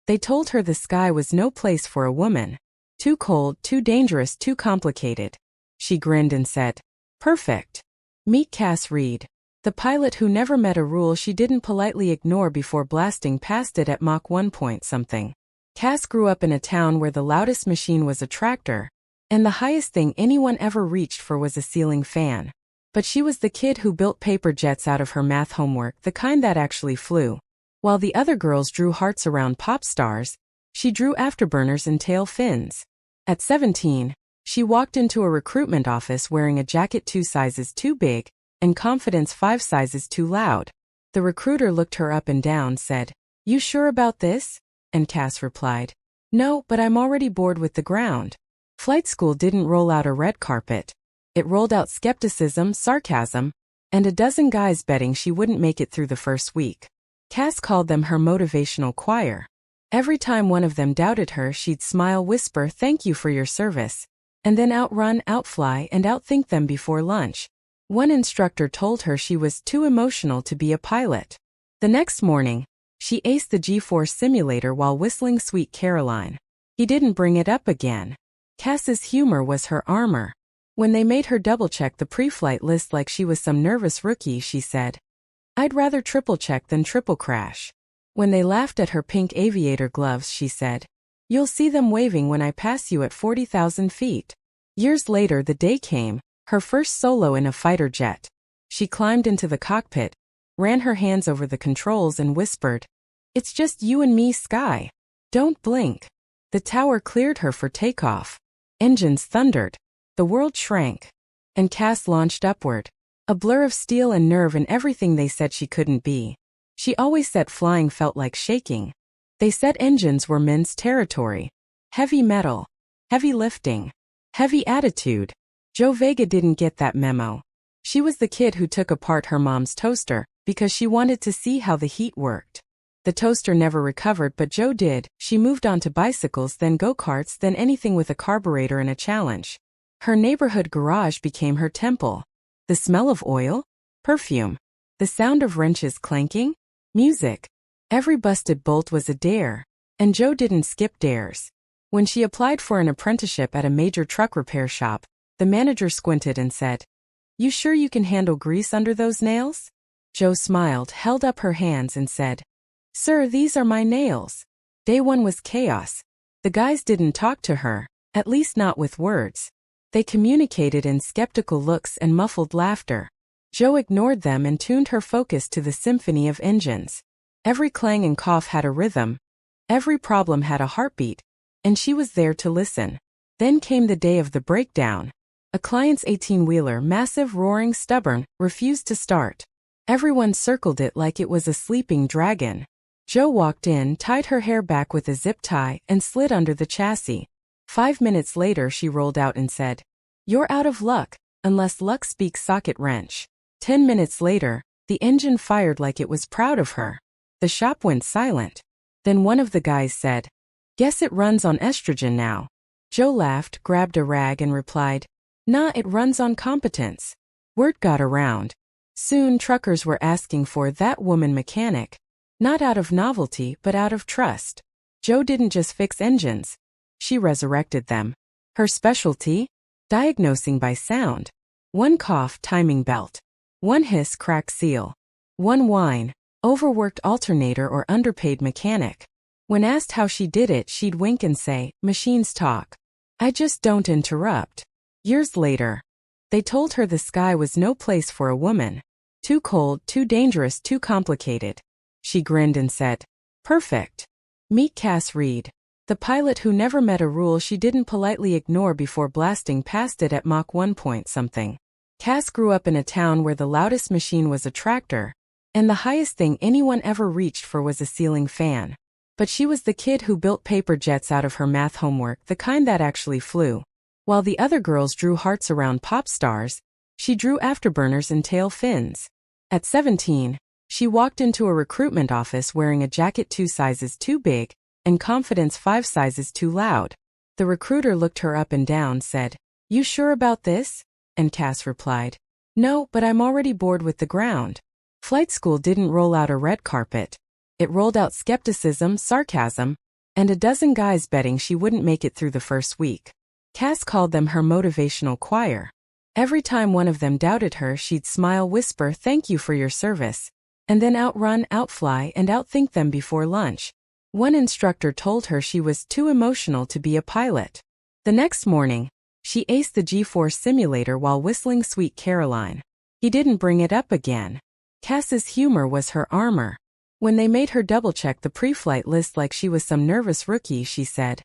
They told her the sky was no place for a woman. Too cold, too dangerous, too complicated. She grinned and said, "Perfect." Meet Cass Reed, the pilot who never met a rule she didn't politely ignore before blasting past it at Mach 1 point something. Cass grew up in a town where the loudest machine was a tractor, and the highest thing anyone ever reached for was a ceiling fan. But she was the kid who built paper jets out of her math homework, the kind that actually flew. While the other girls drew hearts around pop stars, she drew afterburners and tail fins. At 17, she walked into a recruitment office wearing a jacket 2 sizes too big and confidence 5 sizes too loud. The recruiter looked her up and down, said, "You sure about this?" And Cass replied, "No, but I'm already bored with the ground." Flight school didn't roll out a red carpet. It rolled out skepticism, sarcasm, and a dozen guys betting she wouldn't make it through the first week. Cass called them her motivational choir. Every time one of them doubted her, she'd smile, whisper, "Thank you for your service," and then outrun, outfly, and outthink them before lunch. One instructor told her she was too emotional to be a pilot. The next morning, she aced the G-force simulator while whistling Sweet Caroline. He didn't bring it up again. Cass's humor was her armor. When they made her double-check the pre-flight list like she was some nervous rookie, she said, "I'd rather triple-check than triple-crash." When they laughed at her pink aviator gloves, she said, "You'll see them waving when I pass you at 40,000 feet. Years later the day came, her first solo in a fighter jet. She climbed into the cockpit, ran her hands over the controls and whispered, "It's just you and me, sky. Don't blink." The tower cleared her for takeoff. Engines thundered. The world shrank. And Cass launched upward. A blur of steel and nerve and everything they said she couldn't be. She always said flying felt like shaking. They said engines were men's territory. Heavy metal. Heavy lifting. Heavy attitude. Joe Vega didn't get that memo. She was the kid who took apart her mom's toaster because she wanted to see how the heat worked. The toaster never recovered, but Joe did. She moved on to bicycles, then go-karts, then anything with a carburetor and a challenge. Her neighborhood garage became her temple. The smell of oil? Perfume. The sound of wrenches clanking? Music. Every busted bolt was a dare. And Joe didn't skip dares. When she applied for an apprenticeship at a major truck repair shop, the manager squinted and said, "You sure you can handle grease under those nails?" Joe smiled, held up her hands and said, "Sir, these are my nails." Day one was chaos. The guys didn't talk to her, at least not with words. They communicated in skeptical looks and muffled laughter. Joe ignored them and tuned her focus to the symphony of engines. Every clang and cough had a rhythm. Every problem had a heartbeat. And she was there to listen. Then came the day of the breakdown. A client's 18-wheeler, massive, roaring, stubborn, refused to start. Everyone circled it like it was a sleeping dragon. Joe walked in, tied her hair back with a zip tie, and slid under the chassis. 5 minutes later she rolled out and said, "You're out of luck, unless luck speaks socket wrench." 10 minutes later, the engine fired like it was proud of her. The shop went silent. Then one of the guys said, "Guess it runs on estrogen now." Joe laughed, grabbed a rag and replied, "Nah, it runs on competence." Word got around. Soon truckers were asking for that woman mechanic. Not out of novelty, but out of trust. Joe didn't just fix engines. She resurrected them. Her specialty? Diagnosing by sound. One cough, timing belt. One hiss, crack seal. One whine, overworked alternator or underpaid mechanic. When asked how she did it, she'd wink and say, "Machines talk. I just don't interrupt." Years later, they told her the sky was no place for a woman. Too cold, too dangerous, too complicated. She grinned and said, "Perfect." Meet Cass Reed, the pilot who never met a rule she didn't politely ignore before blasting past it at Mach 1 point something. Cass grew up in a town where the loudest machine was a tractor, and the highest thing anyone ever reached for was a ceiling fan. But she was the kid who built paper jets out of her math homework, the kind that actually flew. While the other girls drew hearts around pop stars, she drew afterburners and tail fins. At 17, she walked into a recruitment office wearing a jacket 2 sizes too big and confidence 5 sizes too loud. The recruiter looked her up and down, said, "You sure about this?" And Cass replied, "No, but I'm already bored with the ground." Flight school didn't roll out a red carpet. It rolled out skepticism, sarcasm, and a dozen guys betting she wouldn't make it through the first week. Cass called them her motivational choir. Every time one of them doubted her, she'd smile, whisper, "Thank you for your service," and then outrun, outfly, and outthink them before lunch. One instructor told her she was too emotional to be a pilot. The next morning, she aced the G-Force simulator while whistling Sweet Caroline. He didn't bring it up again. Cass's humor was her armor. When they made her double-check the pre-flight list like she was some nervous rookie, she said,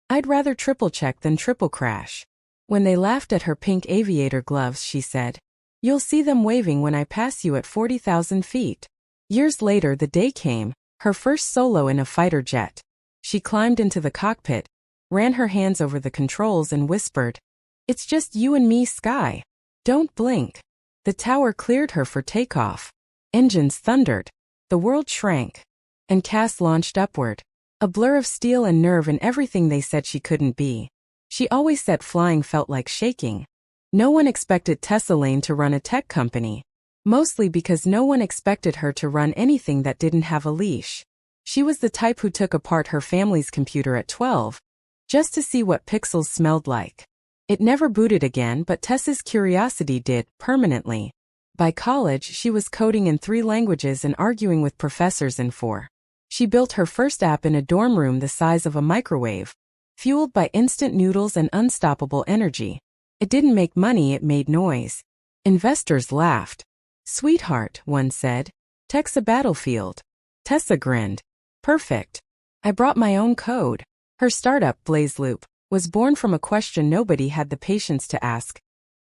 "I'd rather triple-check than triple-crash." When they laughed at her pink aviator gloves, she said, "You'll see them waving when I pass you at 40,000 feet. Years later the day came, her first solo in a fighter jet. She climbed into the cockpit, ran her hands over the controls and whispered, "It's just you and me, Sky. Don't blink." The tower cleared her for takeoff. Engines thundered. The world shrank. And Cass launched upward. A blur of steel and nerve in everything they said she couldn't be. She always said flying felt like shaking. No one expected Tessa Lane to run a tech company. Mostly because no one expected her to run anything that didn't have a leash. She was the type who took apart her family's computer at 12, just to see what pixels smelled like. It never booted again, but Tessa's curiosity did, permanently. By college, she was coding in 3 languages and arguing with professors in 4. She built her first app in a dorm room the size of a microwave, fueled by instant noodles and unstoppable energy. It didn't make money, it made noise. Investors laughed. "Sweetheart," one said, "tech's a battlefield." Tessa grinned. "Perfect. I brought my own code." Her startup, BlazeLoop, was born from a question nobody had the patience to ask.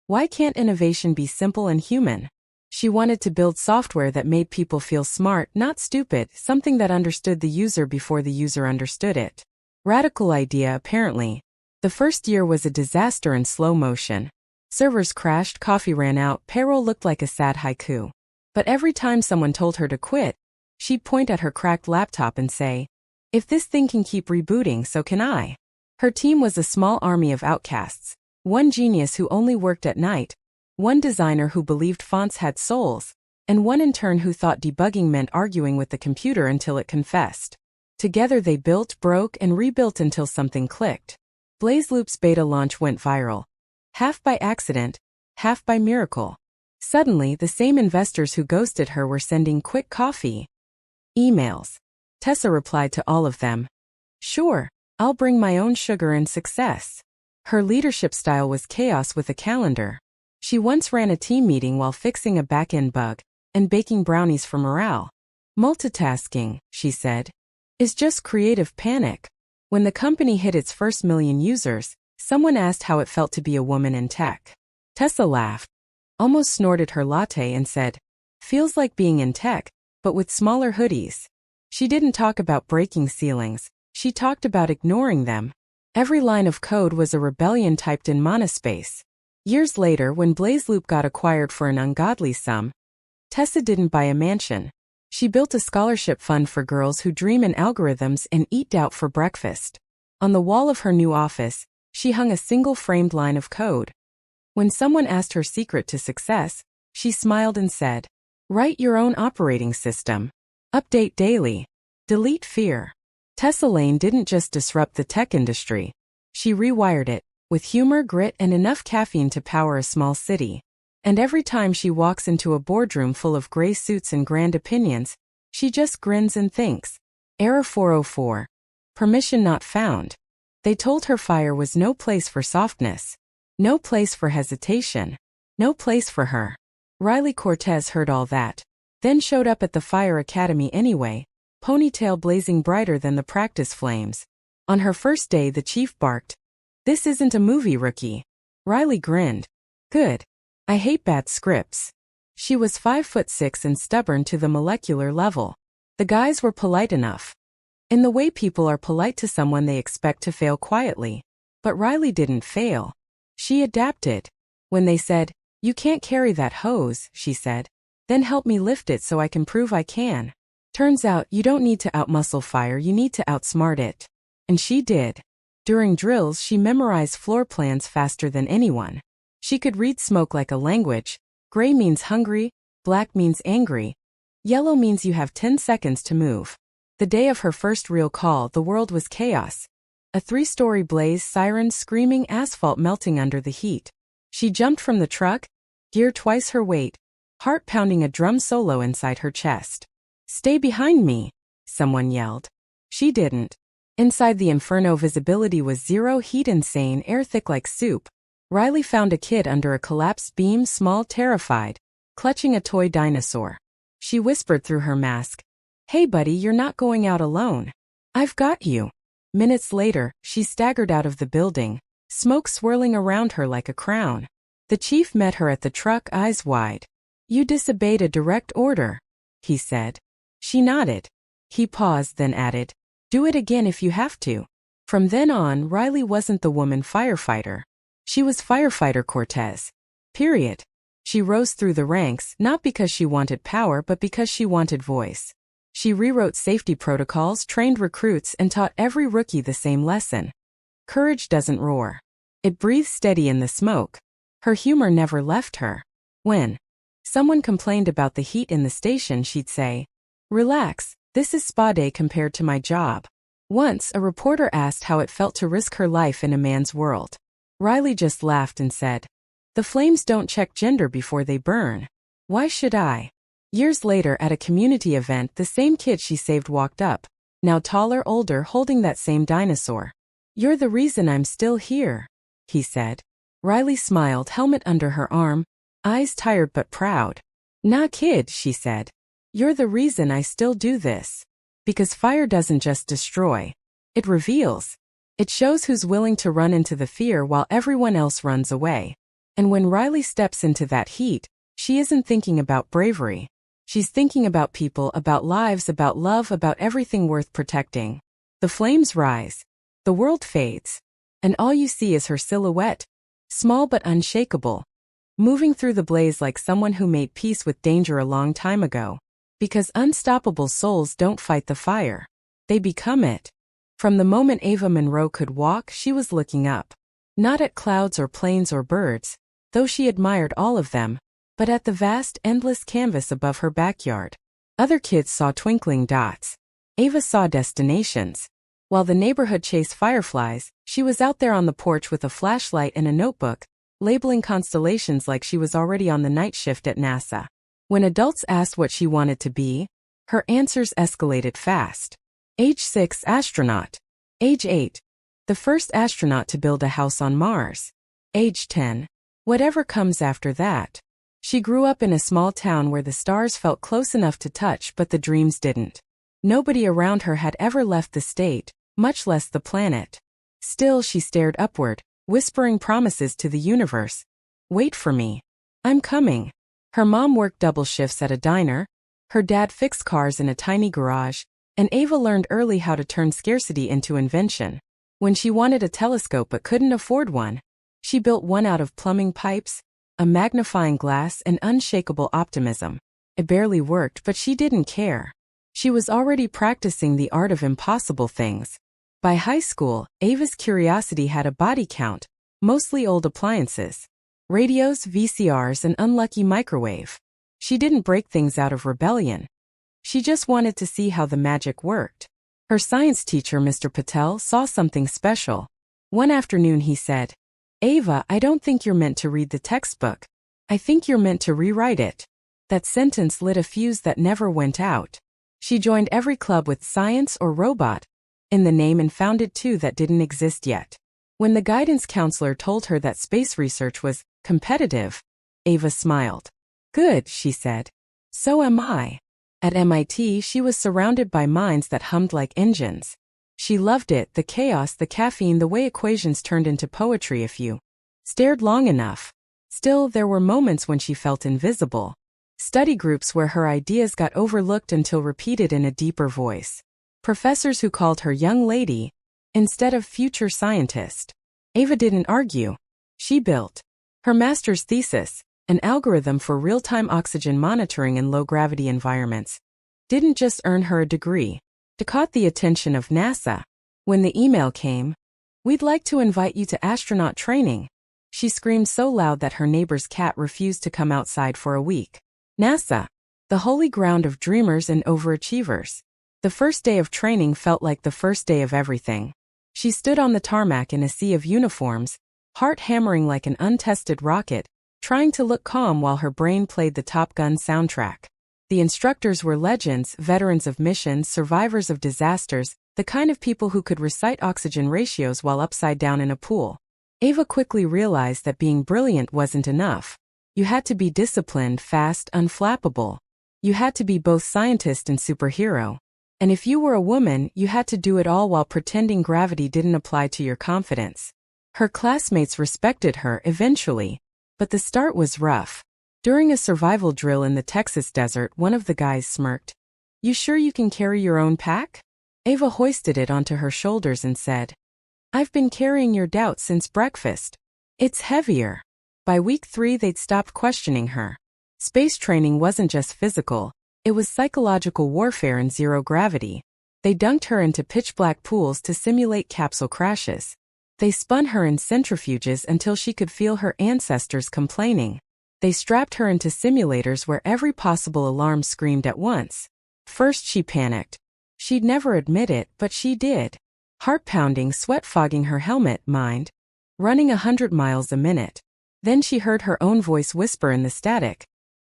Why can't innovation be simple and human? She wanted to build software that made people feel smart, not stupid, something that understood the user before the user understood it. Radical idea, apparently. The first year was a disaster in slow motion. Servers crashed, coffee ran out, payroll looked like a sad haiku. But every time someone told her to quit, she'd point at her cracked laptop and say, "If this thing can keep rebooting, so can I." Her team was a small army of outcasts. One genius who only worked at night, one designer who believed fonts had souls, and one intern who thought debugging meant arguing with the computer until it confessed. Together they built, broke, and rebuilt until something clicked. BlazeLoop's beta launch went viral. Half by accident, half by miracle. Suddenly, the same investors who ghosted her were sending quick coffee emails. Tessa replied to all of them, "Sure, I'll bring my own sugar and success." Her leadership style was chaos with a calendar. She once ran a team meeting while fixing a back-end bug and baking brownies for morale. "Multitasking," she said, "is just creative panic." When the company hit its first 1,000,000 users, someone asked how it felt to be a woman in tech. Tessa laughed, almost snorted her latte and said, "Feels like being in tech, but with smaller hoodies." She didn't talk about breaking ceilings, she talked about ignoring them. Every line of code was a rebellion typed in monospace. Years later, when BlazeLoop got acquired for an ungodly sum, Tessa didn't buy a mansion. She built a scholarship fund for girls who dream in algorithms and eat doubt for breakfast. On the wall of her new office, she hung a single framed line of code. When someone asked her secret to success, she smiled and said, "Write your own operating system. Update daily. Delete fear." Tessa Lane didn't just disrupt the tech industry. She rewired it, with humor, grit, and enough caffeine to power a small city. And every time she walks into a boardroom full of gray suits and grand opinions, she just grins and thinks, "Error 404. Permission not found." They told her fire was no place for softness. No place for hesitation. No place for her. Riley Cortez heard all that, then showed up at the Fire Academy anyway, ponytail blazing brighter than the practice flames. On her first day, the chief barked, "This isn't a movie, rookie." Riley grinned. "Good. I hate bad scripts." She was 5'6" and stubborn to the molecular level. The guys were polite enough. In the way people are polite to someone they expect to fail quietly. But Riley didn't fail. She adapted. When they said, "You can't carry that hose," she said, "Then help me lift it so I can prove I can." Turns out you don't need to outmuscle fire, you need to outsmart it. And she did. During drills, she memorized floor plans faster than anyone. She could read smoke like a language. Gray means hungry, black means angry, yellow means you have 10 seconds to move. The day of her first real call, the world was chaos. A 3-story blaze, sirens screaming, asphalt melting under the heat. She jumped from the truck, gear twice her weight, heart pounding a drum solo inside her chest. "Stay behind me," someone yelled. She didn't. Inside the inferno, visibility was zero, heat insane, air thick like soup. Riley found a kid under a collapsed beam, small, terrified, clutching a toy dinosaur. She whispered through her mask, "Hey buddy, you're not going out alone. I've got you." Minutes later, she staggered out of the building, smoke swirling around her like a crown. The chief met her at the truck, eyes wide. "You disobeyed a direct order," he said. She nodded. He paused, then added, "Do it again if you have to." From then on, Riley wasn't the woman firefighter. She was firefighter Cortez. Period. She rose through the ranks, not because she wanted power but because she wanted voice. She rewrote safety protocols, trained recruits, and taught every rookie the same lesson. Courage doesn't roar. It breathes steady in the smoke. Her humor never left her. When someone complained about the heat in the station, she'd say, "Relax, this is spa day compared to my job." Once, a reporter asked how it felt to risk her life in a man's world. Riley just laughed and said, "The flames don't check gender before they burn. Why should I?" Years later, at a community event, the same kid she saved walked up, now taller, older, holding that same dinosaur. "You're the reason I'm still here," he said. Riley smiled, helmet under her arm, eyes tired but proud. "Nah kid," she said. "You're the reason I still do this. Because fire doesn't just destroy. It reveals. It shows who's willing to run into the fear while everyone else runs away." And when Riley steps into that heat, she isn't thinking about bravery. She's thinking about people, about lives, about love, about everything worth protecting. The flames rise. The world fades. And all you see is her silhouette, small but unshakable, moving through the blaze like someone who made peace with danger a long time ago. Because unstoppable souls don't fight the fire. They become it. From the moment Ava Monroe could walk, she was looking up. Not at clouds or planes or birds, though she admired all of them, but at the vast, endless canvas above her backyard. Other kids saw twinkling dots. Ava saw destinations. While the neighborhood chased fireflies, she was out there on the porch with a flashlight and a notebook, labeling constellations like she was already on the night shift at NASA. When adults asked what she wanted to be, her answers escalated fast. Age 6, astronaut. Age 8, the first astronaut to build a house on Mars. Age 10, whatever comes after that. She grew up in a small town where the stars felt close enough to touch but the dreams didn't. Nobody around her had ever left the state, much less the planet. Still, she stared upward, whispering promises to the universe. "Wait for me. I'm coming." Her mom worked double shifts at a diner, her dad fixed cars in a tiny garage, and Ava learned early how to turn scarcity into invention. When she wanted a telescope but couldn't afford one, she built one out of plumbing pipes, a magnifying glass, and unshakable optimism. It barely worked, but she didn't care. She was already practicing the art of impossible things. By high school, Ava's curiosity had a body count, mostly old appliances. Radios, VCRs, and unlucky microwave. She didn't break things out of rebellion. She just wanted to see how the magic worked. Her science teacher, Mr. Patel, saw something special. One afternoon he said, "Ava, I don't think you're meant to read the textbook. I think you're meant to rewrite it." That sentence lit a fuse that never went out. She joined every club with science or robot in the name and founded two that didn't exist yet. When the guidance counselor told her that space research was competitive, Ava smiled. "Good," she said. "So am I." At MIT, she was surrounded by minds that hummed like engines. She loved it, the chaos, the caffeine, the way equations turned into poetry if you stared long enough. Still, there were moments when she felt invisible. Study groups where her ideas got overlooked until repeated in a deeper voice. Professors who called her young lady instead of future scientist. Ava didn't argue. She built her master's thesis, an algorithm for real-time oxygen monitoring in low-gravity environments. Didn't just earn her a degree. It caught the attention of NASA. When the email came, "We'd like to invite you to astronaut training," she screamed so loud that her neighbor's cat refused to come outside for a week. NASA, the holy ground of dreamers and overachievers. The first day of training felt like the first day of everything. She stood on the tarmac in a sea of uniforms, heart hammering like an untested rocket, trying to look calm while her brain played the Top Gun soundtrack. The instructors were legends, veterans of missions, survivors of disasters, the kind of people who could recite oxygen ratios while upside down in a pool. Ava quickly realized that being brilliant wasn't enough. You had to be disciplined, fast, unflappable. You had to be both scientist and superhero. And if you were a woman, you had to do it all while pretending gravity didn't apply to your confidence. Her classmates respected her eventually, but the start was rough. During a survival drill in the Texas desert, one of the guys smirked. "You sure you can carry your own pack?" Ava hoisted it onto her shoulders and said, "I've been carrying your doubt since breakfast. It's heavier." By week 3 they'd stopped questioning her. Space training wasn't just physical, it was psychological warfare in zero gravity. They dunked her into pitch-black pools to simulate capsule crashes. They spun her in centrifuges until she could feel her ancestors complaining. They strapped her into simulators where every possible alarm screamed at once. First she panicked. She'd never admit it, but she did. Heart pounding, sweat fogging her helmet, mind. Running 100 miles a minute. Then she heard her own voice whisper in the static.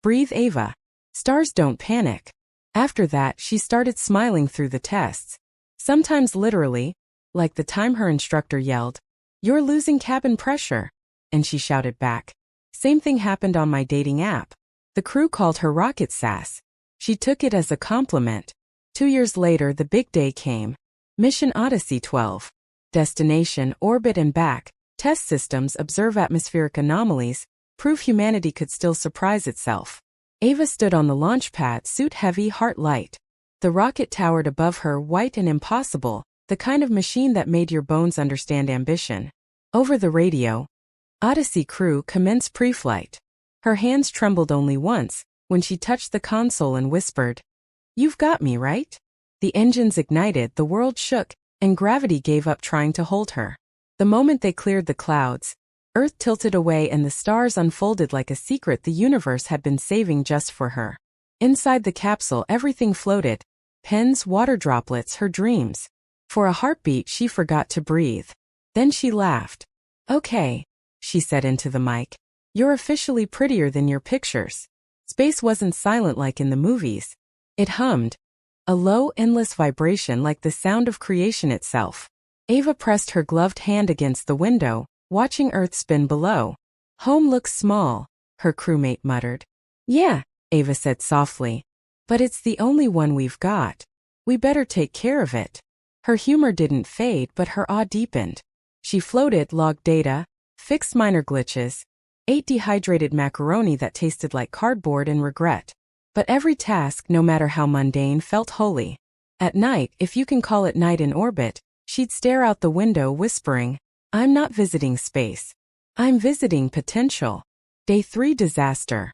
"Breathe, Ava. Stars don't panic." After that, she started smiling through the tests. Sometimes literally, like the time her instructor yelled, "You're losing cabin pressure," and she shouted back. Same thing happened on my dating app. The crew called her rocket sass. She took it as a compliment. 2 years later, the big day came. Mission Odyssey 12. Destination, orbit and back. Test systems, observe atmospheric anomalies, prove humanity could still surprise itself. Ava stood on the launch pad, suit heavy, heart light. The rocket towered above her, white and impossible, the kind of machine that made your bones understand ambition. Over the radio, Odyssey crew, commence pre-flight. Her hands trembled only once, when she touched the console and whispered, "You've got me, right?" The engines ignited, the world shook, and gravity gave up trying to hold her. The moment they cleared the clouds, Earth tilted away and the stars unfolded like a secret the universe had been saving just for her. Inside the capsule, everything floated. Pens, water droplets, her dreams. For a heartbeat, she forgot to breathe. Then she laughed. "Okay," she said into the mic. "You're officially prettier than your pictures." Space wasn't silent like in the movies. It hummed. A low, endless vibration like the sound of creation itself. Ava pressed her gloved hand against the window, watching Earth spin below. "Home looks small," her crewmate muttered. "Yeah," Ava said softly. "But it's the only one we've got. We better take care of it." Her humor didn't fade, but her awe deepened. She floated, logged data, fixed minor glitches, ate dehydrated macaroni that tasted like cardboard and regret. But every task, no matter how mundane, felt holy. At night, if you can call it night in orbit, she'd stare out the window whispering, "I'm not visiting space. I'm visiting potential." Day 3 disaster.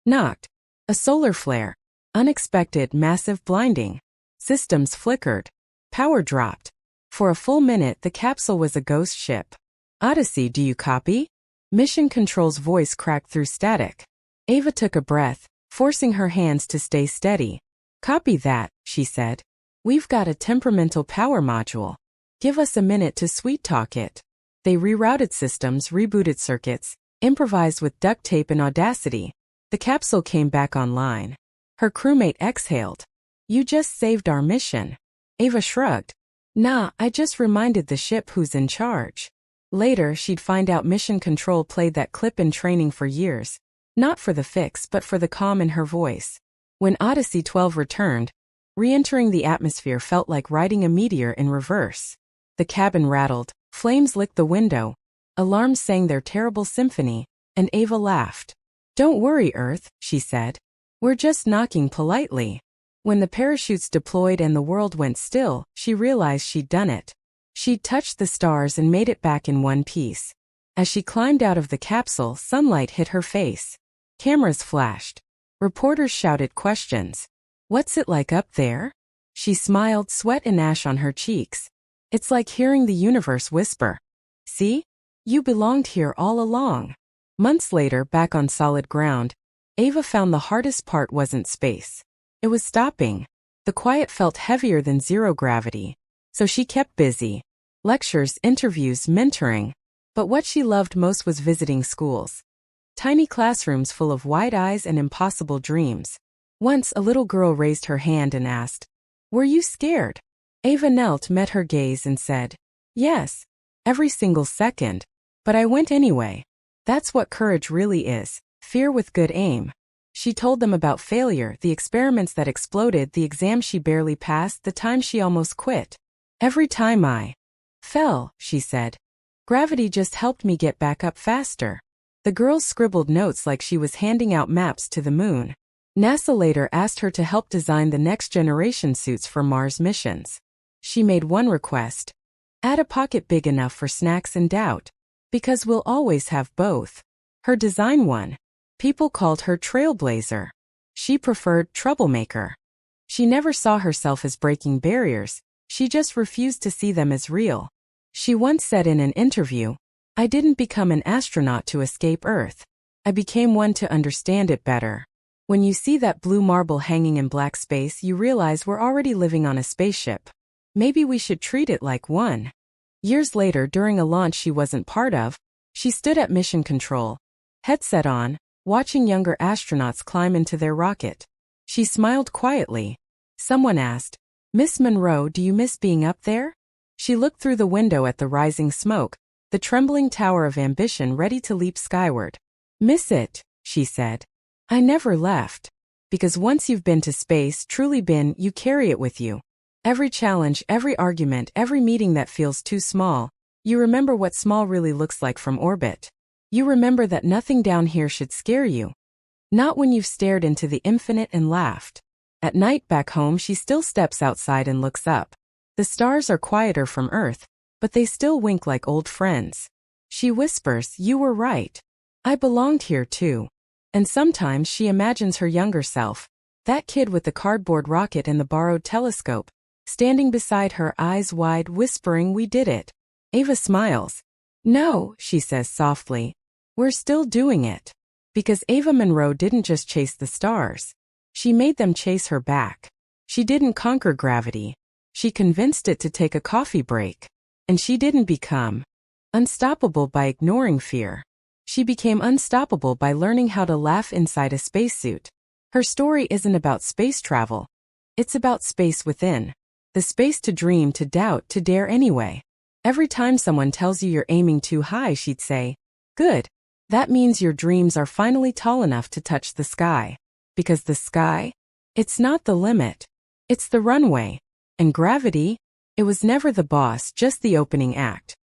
Knocked. A solar flare. Unexpected, massive, blinding. Systems flickered. Power dropped. For a full minute, the capsule was a ghost ship. "Odyssey, do you copy?" Mission Control's voice cracked through static. Ava took a breath, forcing her hands to stay steady. "Copy that," she said. "We've got a temperamental power module. Give us a minute to sweet-talk it." They rerouted systems, rebooted circuits, improvised with duct tape and audacity. The capsule came back online. Her crewmate exhaled. "You just saved our mission." Ava shrugged. "Nah, I just reminded the ship who's in charge." Later, she'd find out Mission Control played that clip in training for years. Not for the fix, but for the calm in her voice. When Odyssey 12 returned, re-entering the atmosphere felt like riding a meteor in reverse. The cabin rattled, flames licked the window, alarms sang their terrible symphony, and Ava laughed. "Don't worry, Earth," she said. "We're just knocking politely." When the parachutes deployed and the world went still, she realized she'd done it. She'd touched the stars and made it back in one piece. As she climbed out of the capsule, sunlight hit her face. Cameras flashed. Reporters shouted questions. "What's it like up there?" She smiled, sweat and ash on her cheeks. "It's like hearing the universe whisper. See? You belonged here all along." Months later, back on solid ground, Ava found the hardest part wasn't space. It was stopping. The quiet felt heavier than zero gravity. So she kept busy. Lectures, interviews, mentoring. But what she loved most was visiting schools. Tiny classrooms full of wide eyes and impossible dreams. Once a little girl raised her hand and asked, "Were you scared?" Ava knelt, met her gaze and said, "Yes, every single second. But I went anyway." That's what courage really is, fear with good aim. She told them about failure, the experiments that exploded, the exams she barely passed, the time she almost quit. "Every time I fell," she said, "gravity just helped me get back up faster." The girls scribbled notes like she was handing out maps to the moon. NASA later asked her to help design the next generation suits for Mars missions. She made one request: add a pocket big enough for snacks and doubt. Because we'll always have both. Her design won. People called her trailblazer. She preferred troublemaker. She never saw herself as breaking barriers, she just refused to see them as real. She once said in an interview, "I didn't become an astronaut to escape Earth. I became one to understand it better." When you see that blue marble hanging in black space, you realize we're already living on a spaceship. Maybe we should treat it like one. Years later, during a launch she wasn't part of, she stood at mission control, headset on, watching younger astronauts climb into their rocket. She smiled quietly. Someone asked, "Miss Monroe, do you miss being up there?" She looked through the window at the rising smoke, the trembling tower of ambition ready to leap skyward. "Miss it," she said. "I never left." Because once you've been to space, truly been, you carry it with you. Every challenge, every argument, every meeting that feels too small, you remember what small really looks like from orbit. You remember that nothing down here should scare you. Not when you've stared into the infinite and laughed. At night back home, she still steps outside and looks up. The stars are quieter from Earth, but they still wink like old friends. She whispers, "You were right. I belonged here too." And sometimes she imagines her younger self, that kid with the cardboard rocket and the borrowed telescope, standing beside her, eyes wide, whispering, "We did it." Ava smiles. "No," she says softly, "we're still doing it." Because Ava Monroe didn't just chase the stars. She made them chase her back. She didn't conquer gravity. She convinced it to take a coffee break. And she didn't become unstoppable by ignoring fear. She became unstoppable by learning how to laugh inside a spacesuit. Her story isn't about space travel. It's about space within. The space to dream, to doubt, to dare anyway. Every time someone tells you you're aiming too high, she'd say, "Good. That means your dreams are finally tall enough to touch the sky." Because the sky? It's not the limit. It's the runway. And gravity? It was never the boss, just the opening act.